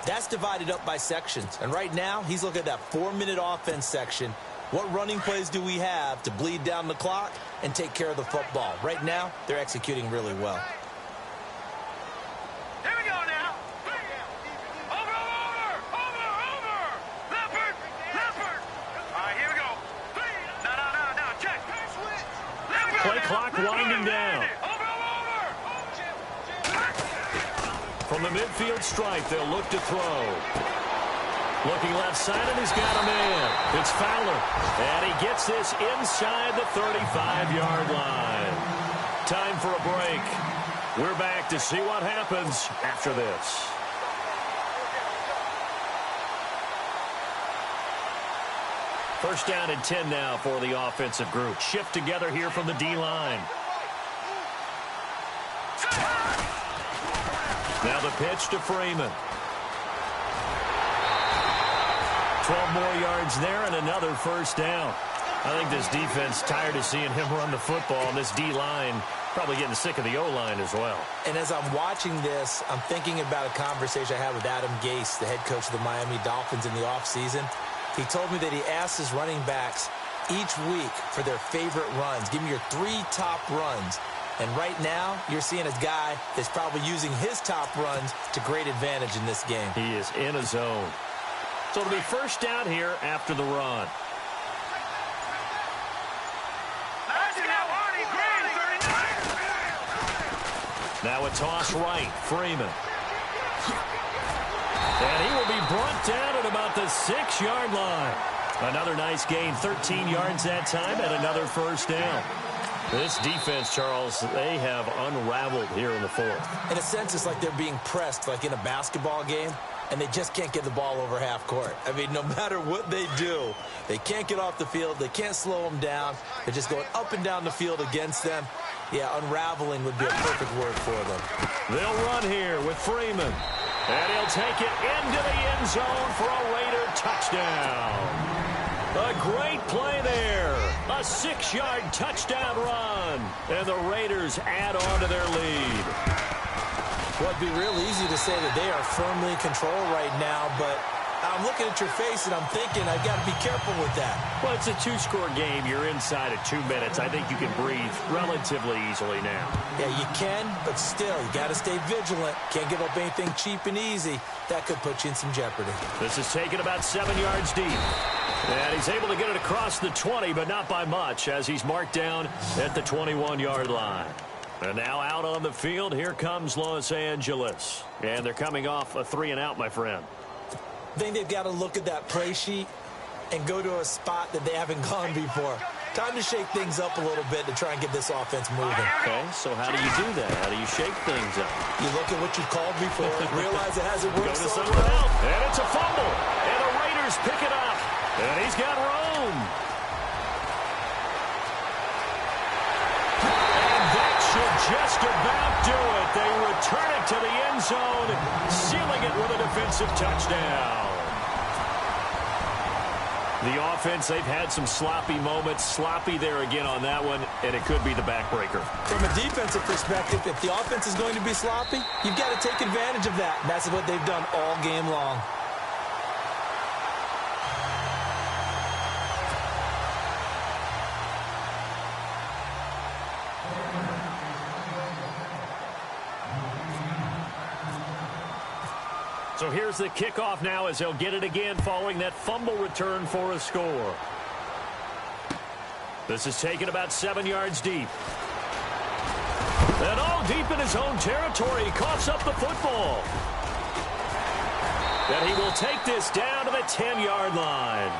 that's divided up by sections. And right now, he's looking at that 4-minute offense section. What running plays do we have to bleed down the clock and take care of the football? Right now, they're executing really well. Play clock winding down. From the midfield stripe, they'll look to throw. Looking left side, and he's got a man. It's Fowler. And he gets this inside the 35-yard line. Time for a break. We're back to see what happens after this. First down and 10 now for the offensive group. Shift together here from the D-line. Now the pitch to Freeman. 12 more yards there and another first down. I think this defense tired of seeing him run the football, and this D-line probably getting sick of the O-line as well. And as I'm watching this, I'm thinking about a conversation I had with Adam Gase, the head coach of the Miami Dolphins in the offseason. He told me that he asked his running backs each week for their favorite runs. Give me your 3 top runs. And right now, you're seeing a guy that's probably using his top runs to great advantage in this game. He is in a zone. So it'll be first down here after the run. Now a toss right, Freeman. And he will be brought down at about the 6-yard line. Another nice gain, 13 yards that time, and another first down. This defense, Charles, they have unraveled here in the fourth. In a sense, it's like they're being pressed like in a basketball game, and they just can't get the ball over half court. I mean, no matter what they do, they can't get off the field. They can't slow them down. They're just going up and down the field against them. Yeah, unraveling would be a perfect word for them. They'll run here with Freeman. And he'll take it into the end zone for a Raider touchdown. A great play there. A 6-yard touchdown run. And the Raiders add on to their lead. Well, it'd be real easy to say that they are firmly in control right now, but I'm looking at your face and I'm thinking I've got to be careful with that. Well, it's a 2-score game. You're inside of 2 minutes. I think you can breathe relatively easily now. Yeah, you can, but still, you got to stay vigilant. Can't give up anything cheap and easy. That could put you in some jeopardy. This is taken about 7 yards deep. And he's able to get it across the 20, but not by much, as he's marked down at the 21-yard line. And now out on the field, here comes Los Angeles. And they're coming off a 3-and-out, my friend. I think they've got to look at that play sheet and go to a spot that they haven't gone before. Time to shake things up a little bit to try and get this offense moving. Okay, so how do you do that? How do you shake things up? You look at what you've called before and realize it hasn't worked so well. Else. And it's a fumble. And the Raiders pick it up. And he's got room. And that should just about do it. They return it to the end zone, sealing it with a defensive touchdown. The offense, they've had some sloppy moments. Sloppy there again on that one, and it could be the backbreaker. From a defensive perspective, if the offense is going to be sloppy, you've got to take advantage of that. That's what they've done all game long. So here's the kickoff now as they'll get it again following that fumble return for a score. This is taken about 7 yards deep. And all deep in his own territory. He coughs up the football. And he will take this down to the 10-yard line.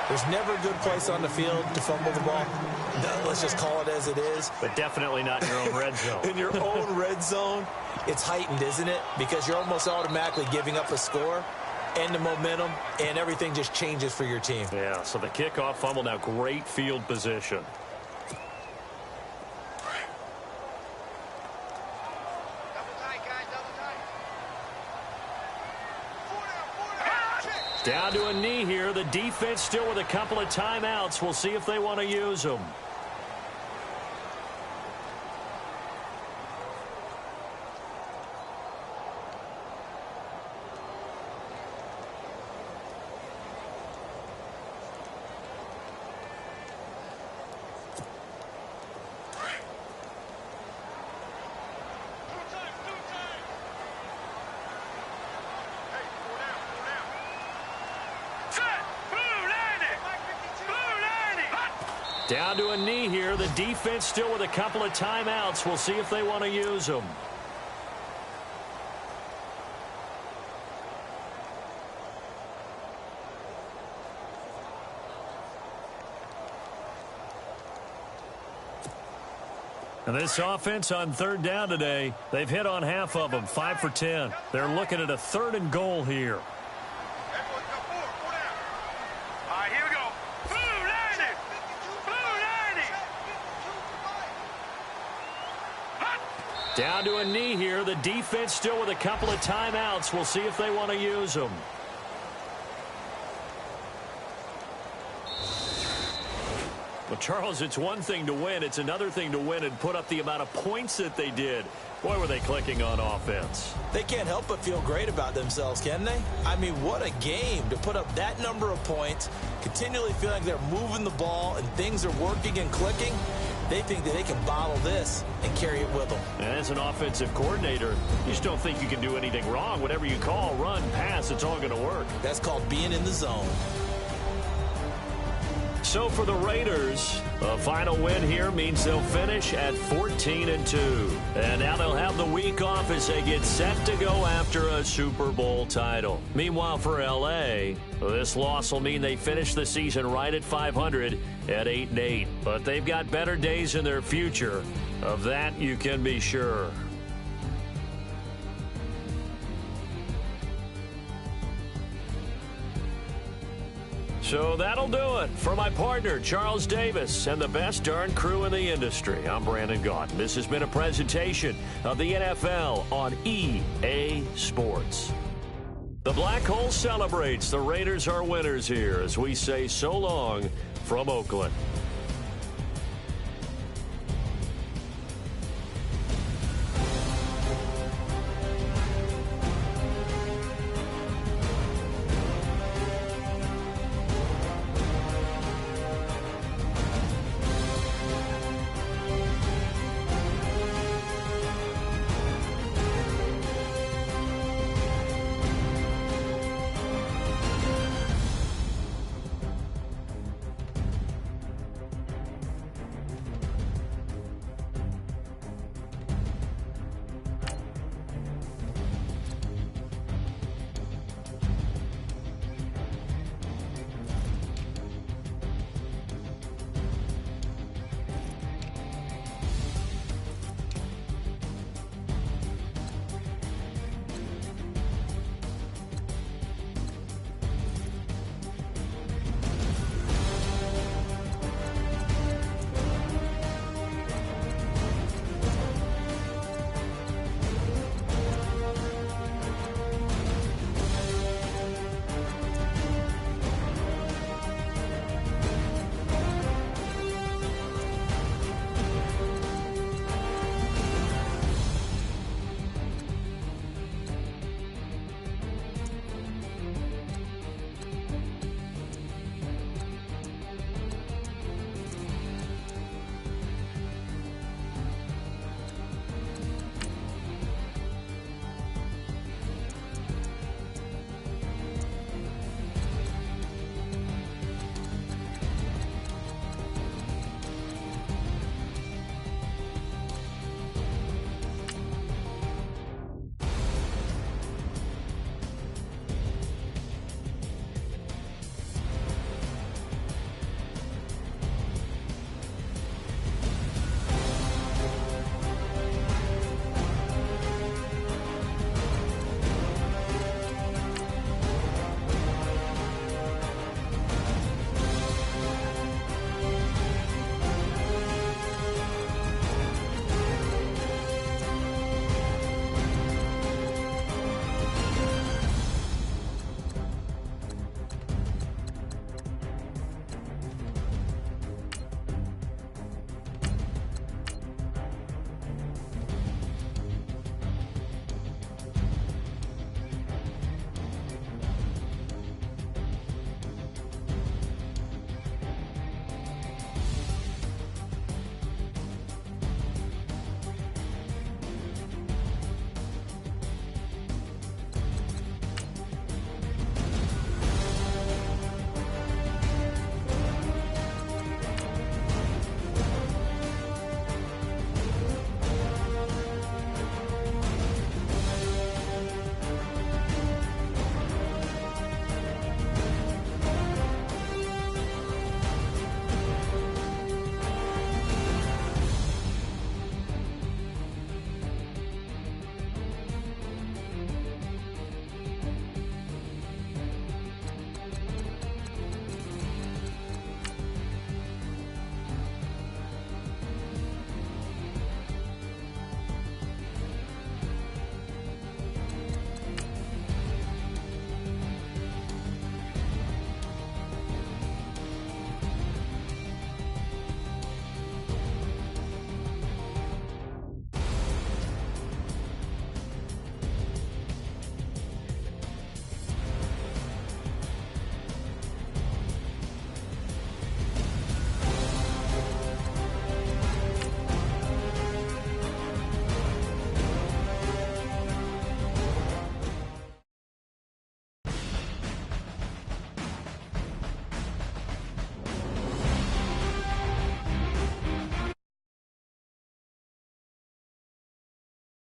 There's never a good place on the field to fumble the ball. Let's just call it as it is. But definitely not in your own red zone. In your own red zone, it's heightened, isn't it? Because you're almost automatically giving up a score and the momentum, and everything just changes for your team. Yeah, so the kickoff fumble now, great field position. Down to a knee here. The defense still with a couple of timeouts. We'll see if they want to use them. Down to a knee here. The defense still with a couple of timeouts. We'll see if they want to use them. And this offense on third down today, they've hit on half of them, 5 for 10. They're looking at a 3rd and goal here. Down to a knee here. The defense still with a couple of timeouts. We'll see if they want to use them. Well, Charles, it's one thing to win. It's another thing to win and put up the amount of points that they did. Boy, were they clicking on offense. They can't help but feel great about themselves, can they? I mean, what a game to put up that number of points, continually feel like they're moving the ball and things are working and clicking. They think that they can bottle this and carry it with them. And as an offensive coordinator, you just don't think you can do anything wrong. Whatever you call, run, pass, it's all going to work. That's called being in the zone. So for the Raiders, a final win here means they'll finish at 14-2. And now they'll have the week off as they get set to go after a Super Bowl title. Meanwhile, for L.A., this loss will mean they finish the season right at 500 at 8-8. But they've got better days in their future. Of that, you can be sure. So that'll do it. For my partner, Charles Davis, and the best darn crew in the industry, I'm Brandon Gaudin. This has been a presentation of the NFL on EA Sports. The Black Hole celebrates. The Raiders are winners here as we say so long from Oakland.